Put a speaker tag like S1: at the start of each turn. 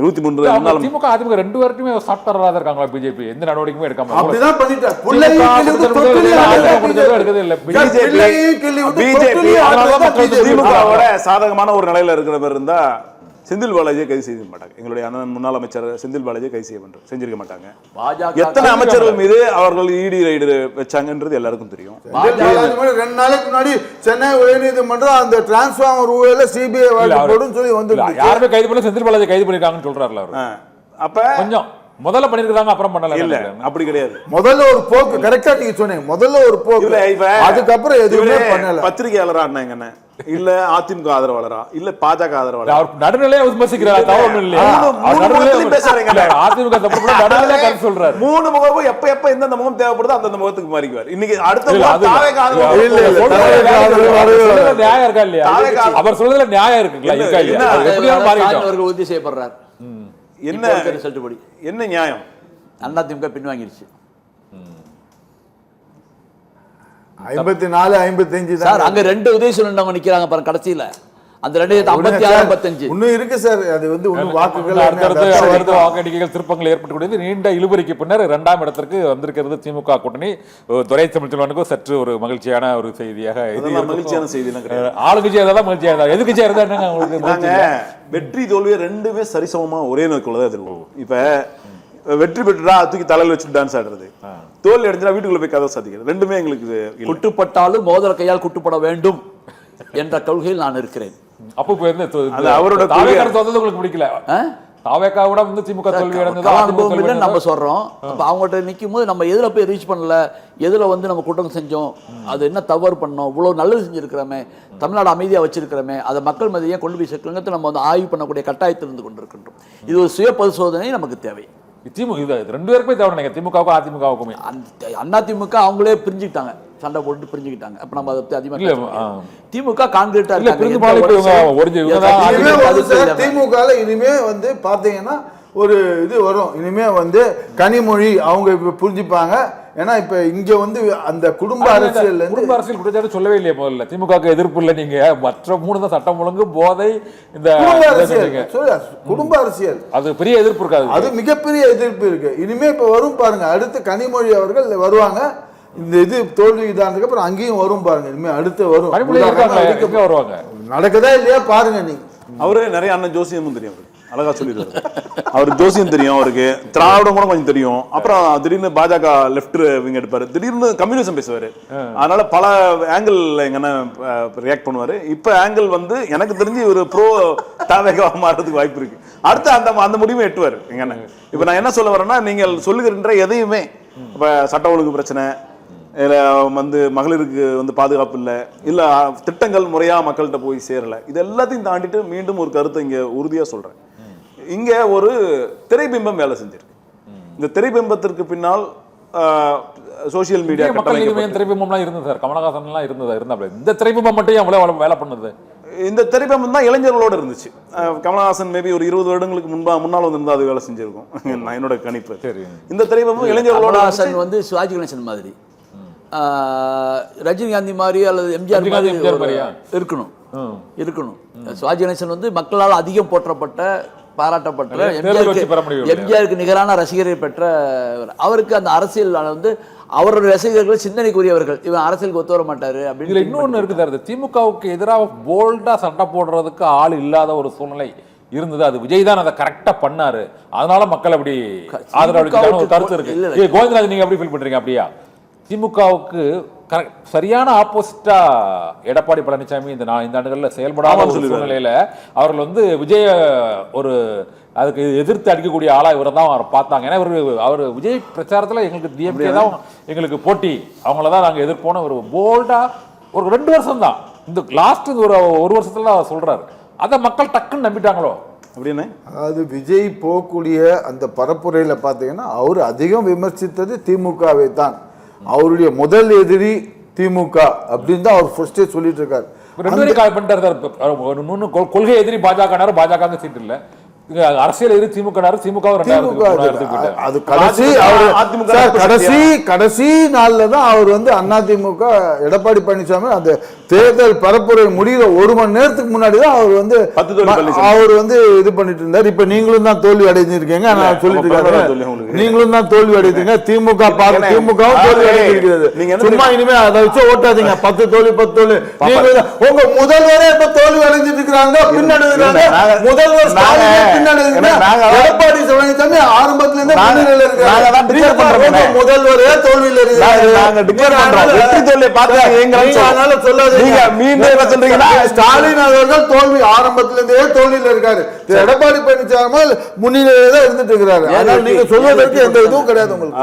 S1: 23
S2: திமுக அதிமுக 2 பேருக்குமே சாப்டரா இருக்காங்களா பிஜேபி எந்த நடவடிக்கையும் எடுக்காம
S3: அப்படிதான் பண்ணிட்டார்.
S1: திமுகவோட சாதகமான ஒரு நிலையில இருக்கிற பேர் இருந்தா செந்தில் பாலாஜியை கைது செய்ய மாட்டாங்க. எங்களுடைய அண்ணன் முன்னாள் அமைச்சர் செந்தில் பாலாஜியை கைது செஞ்சிருக்க மாட்டாங்க. எத்தனை அமைச்சர்கள் மீது அவர்கள் இடி ரைடு வச்சாங்கன்றது எல்லாருக்கும் தெரியும்.
S3: 2 நாளைக்கு முன்னாடி சென்னை உயர்நீதிமன்றம் அந்த டிரான்ஸ்ஃபார்மர் ஊழல சிபிஐ வழக்கு சொல்லி வந்து
S2: யாருமே கைது பண்ணல, செந்தில் பாலாஜி கைது பண்ணிருக்காங்கன்னு சொல்றாருல அவர்.
S1: அப்ப
S2: கொஞ்சம் முதல்ல பண்ணிருக்காங்க, அப்புறம் பண்ணல.
S1: இல்ல அப்படி கிடையாது.
S3: முதல்ல ஒரு போக்கு கரெக்டா நீங்க சொன்னீங்க. முதல்ல ஒரு போக்கு, அதுக்கப்புறம் எதுவுமே பண்ணல.
S1: பத்திரிகையாளரா என்ன இல்ல அதிமுக ஆதரவாளரா இல்ல பாஜக ஆதரவாளரா
S2: அவர் நடுநிலையா விமர்சிக்கிறார். தவறு இல்லையா? அதிமுக நடுநிலையா கருத்து சொல்றாரு.
S1: 3 முகமும் எப்ப எந்த முகம் தேவைப்படுதோ அந்த முகத்துக்கு மாறிக்குவார். இன்னைக்கு அடுத்த
S2: நியாயம் இருக்கா இல்லையா? அவர் சொல்றதுல நியாயம் இருக்குங்களா?
S4: உறுதி செய்யப்படுறார்.
S1: என்ன நியாயம்?
S4: அதிமுக பின்வாங்கிருச்சு.
S3: 54 55
S4: சார். அங்க 2 உதவி சொல்லிட்டு நிக்கிறாங்க பாருங்க. கடைசியில அந்த 56
S3: இன்னும் இருக்கு சார். அது வந்து வாக்குகள்
S2: வாக்கெடுக்கைகள் திருப்பங்கள் ஏற்பட்டுக்கூடியது. நீண்ட இழுபறிக்கு பின்னர் 2ஆம் இடத்திற்கு வந்திருக்கிறது திமுக கூட்டணி. துரை தமிழ்ச்செல்வனுக்கும் சற்று ஒரு மகிழ்ச்சியான ஒரு செய்தியாக
S1: மகிழ்ச்சியான செய்தி.
S2: ஆளுங்கட்சியா இருந்தா மகிழ்ச்சியா இருந்தா எதுக்குச்சியா இருந்தா என்னங்க உங்களுக்கு?
S1: வெற்றி தோல்வி 2மே சரிசமமா ஒரே நோக்கில் தான் இருக்கும். இப்ப வெற்றி பெற்றா தூக்கி தலையில் வச்சு டான்ஸ் ஆடுறது, தோல்வி அடைஞ்சா வீட்டுக்குள்ள போய் கதை சாதிக்கிறது, 2மே எங்களுக்கு
S4: குட்டுப்பட்டாலும் மோதிர கையால் குட்டுப்பட வேண்டும் என்ற கொள்கையில் நான் இருக்கிறேன்.
S2: அப்போ
S1: அவரோட
S2: உங்களுக்கு பிடிக்கல. தாவேக்காவோட வந்து திமுக தோல்வி அடைந்தது
S4: நம்ம சொல்றோம். அவங்கள்ட்ட நிற்கும் போது நம்ம எதுல போய் ரீச் பண்ணல, எதுல வந்து நம்ம குற்றம் செஞ்சோம், அது என்ன தவறு பண்ணோம், இவ்வளவு நல்லது செஞ்சிருக்கிறோமே, தமிழ்நாடு அமைதியா வச்சிருக்கிறோமே, அதை மக்கள் மத்தியே கொண்டு போய் சேர்க்கணுங்கிறது நம்ம வந்து ஆய்வு பண்ணக்கூடிய கட்டாயத்தில் இருந்து கொண்டிருக்கின்றோம். இது ஒரு சுய பரிசோதனை நமக்கு தேவை.
S2: திமுக 2 பேருக்குமே தேவை. திமுகவுக்கும் அதிமுகவுக்குமே
S4: அதிமுக அவங்களே பிரிஞ்சுக்கிட்டாங்க, சண்டை போட்டு பிரிஞ்சுக்கிட்டாங்க. அப்ப நம்ம அதை அதிகமாக திமுக கான்கிரீட்டா
S3: திமுக இனிமே வந்து பாத்தீங்கன்னா ஒரு இது வரும். இனிமே வந்து கனிமொழி அவங்க இப்ப புரிஞ்சுப்பாங்க. ஏன்னா இப்ப இங்க வந்து அந்த குடும்ப அரசியல்
S2: குற்றச்சாட்டு சொல்லவே இல்லையா? முதல்ல திமுக எதிர்ப்பு இல்லை. நீங்க மற்ற 3 தான் சட்டம் ஒழுங்கு போதை இந்த
S3: குடும்ப அரசியல்
S2: அது பெரிய எதிர்ப்பு இருக்காது.
S3: அது மிகப்பெரிய எதிர்ப்பு இருக்கு. இனிமே இப்ப வரும் பாருங்க. அடுத்து கனிமொழி அவர்கள் வருவாங்க. இந்த இது தோல்வி இதானதுக்கு அப்புறம் அங்கேயும் வரும் பாருங்க. இனிமே அடுத்து வரும்
S2: வருவாங்க.
S3: நடக்குதா இல்லையா பாருங்க. நீங்க
S1: அவரு நிறைய அண்ணன் ஜோசியமும் தெரியும். அவருக்கு அழகா சொல்லிடுவாரு. அவர் ஜோசியம் தெரியும், அவருக்கு திராவிடம் கூட கொஞ்சம் தெரியும். அப்புறம் திடீர்னு பாஜக லெப்ட் விங் எடுப்பாரு, திடீர்னு கம்யூனிசம் பேசுவாரு. அதனால பல ஆங்கிள் எங்கன்னா ரியாக்ட் பண்ணுவாரு. இப்ப ஆங்கிள் வந்து எனக்கு தெரிஞ்சு ஒரு ப்ரோ தாவேகா மாறதுக்கு வாய்ப்பு இருக்கு. அடுத்து அந்த முடிவை எட்டுவாரு எங்கன்னா. இப்ப நான் என்ன சொல்ல வரேன்னா, நீங்கள் சொல்லுகின்ற எதையுமே இப்ப சட்ட ஒழுங்கு பிரச்சனை இல்ல வந்து மகளிருக்கு வந்து பாதுகாப்பு இல்ல திட்டங்கள் முறையா மக்கள்கிட்ட போய் சேரல, இது எல்லாத்தையும் தாண்டிட்டு மீண்டும் ஒரு கருத்தை இங்க உறுதியா சொல்றேன். இங்க ஒரு திரைபிம்பம் வேலை செஞ்சிருக்கு. இந்த திரைபிம்பத்திற்கு பின்னால் சோசியல் மீடியா
S2: திரைபிம்பம்லாம் இருந்தது சார். கமலஹாசன் எல்லாம் இருந்தாப்ல. இந்த திரைபிம்பம் மட்டும் அவ்வளவு வேலை பண்ணுது.
S1: இந்த திரைபிம்பம் தான் இளைஞர்களோட இருந்துச்சு. கமலஹாசன் மேபி ஒரு 20 வருடங்களுக்கு முன்னால் வந்திருந்தா அது வேலை செஞ்சிருக்கும், என்னோட கணிப்பு. இந்த திரைபிம்பம் இளைஞர்களோட
S4: வந்து சிவாஜி கணேசன் மாதிரி, ரஜினிகாந்தி மாதிரி அல்லது எம்ஜிஆர் இருக்கணும். சிவாஜி கணேசன் வந்து மக்களால் அதிகம் போற்றப்பட்ட பாராட்டப்பட்ட எம்ஜிஆருக்கு நிகரான ரசிகரை பெற்ற அவருக்கு அந்த அரசியல் வந்து அவருடைய ரசிகர்கள் சிந்தனைக்குரியவர்கள். இவன் அரசியலுக்கு ஒத்து வர மாட்டாரு அப்படின்னு.
S2: இன்னொன்னு இருக்குது, திமுகவுக்கு எதிராக போல்டா சண்டை போடுறதுக்கு ஆள் இல்லாத ஒரு சூழ்நிலை இருந்தது. அது விஜய் தான் அதை கரெக்டா பண்ணாரு. அதனால மக்கள் அப்படி ஆதரவு ஒரு கருத்து இருக்கு. கோவிந்தராஜ் நீங்க எப்படி ஃபீல் பண்றீங்க? அப்படியா திமுகவுக்கு சரியான ஆப்போசிட்டா எடப்பாடி பழனிசாமி இந்த ஆண்டுகளில் செயல்படாத சூழ்நிலையில அவர்கள் வந்து விஜய ஒரு அதுக்கு எதிர்த்து அடிக்கக்கூடிய ஆளா இவரை தான் அவர் பார்த்தாங்க. ஏன்னா அவர் விஜய் பிரச்சாரத்தில் எங்களுக்கு டிஎம்கே தான் எங்களுக்கு போட்டி, அவங்கள தான் நாங்கள் எதிர்ப்போன ஒரு போல்டா ஒரு 2 வருஷம் தான், இந்த லாஸ்ட் ஒரு வருஷத்துல சொல்றாரு. அதை மக்கள் டக்குன்னு நம்பிட்டாங்களோ
S1: அப்படின்னு.
S3: அதாவது விஜய் போகக்கூடிய அந்த பரப்புரையில பார்த்தீங்கன்னா அவர் அதிகம் விமர்சித்தது திமுகவை தான். அவருடைய முதல் எதிரி திமுக அப்படின்னு தான் அவர் ஃபர்ஸ்டே சொல்லிட்டு இருக்காரு.
S2: கொள்கை எதிரி பாஜக, பாஜக சீட் இல்ல, அரசியல் எதிரி திமுக, திமுக
S3: அது கடைசி கடைசி நாள்ல தான் அவர் வந்து அதிமுக எடப்பாடி பழனிசாமி அந்த தேர்தல் பரப்புரை முடிகிற 1 மணி நேரத்துக்கு முன்னாடி தான் அவர் வந்து அவர் வந்து இது பண்ணிட்டு இருந்தார். இப்ப நீங்களும் தான் தோல்வி அடைஞ்சிருக்கீங்க, நான் சொல்லிட்டு இருக்கேன். நீங்களும் தான் தோல்வி அடைந்தீங்க, திமுக திமுகவும் தோல்வி அடைஞ்சிருக்கிறது. சும்மா இனிமே அதை வச்சு ஓட்டாதீங்க. 10 தோல்வி 10 தோல்வி. உங்க முதல்வரே இப்ப தோல்வி அடைஞ்சிட்டு இருக்கிறாங்க, பின்னாடி முதல்வர் எடப்பாடி பழனிசாமி ஆரம்பத்துல இருந்தே முன்னிலையில இருக்காரு. முதல்வரே தோல்வியில இருக்காரு. ஸ்டாலின் அவர்கள் தோல்வி ஆரம்பத்திலிருந்தே தோல்வியில இருக்காரு. எடப்பாடி பழனிசாமி முன்னிலையில தான் இருந்துட்டு இருக்கிறாரு. அதனால நீங்க சொல்வதற்கு எந்த இதுவும் கிடையாது உங்களுக்கு.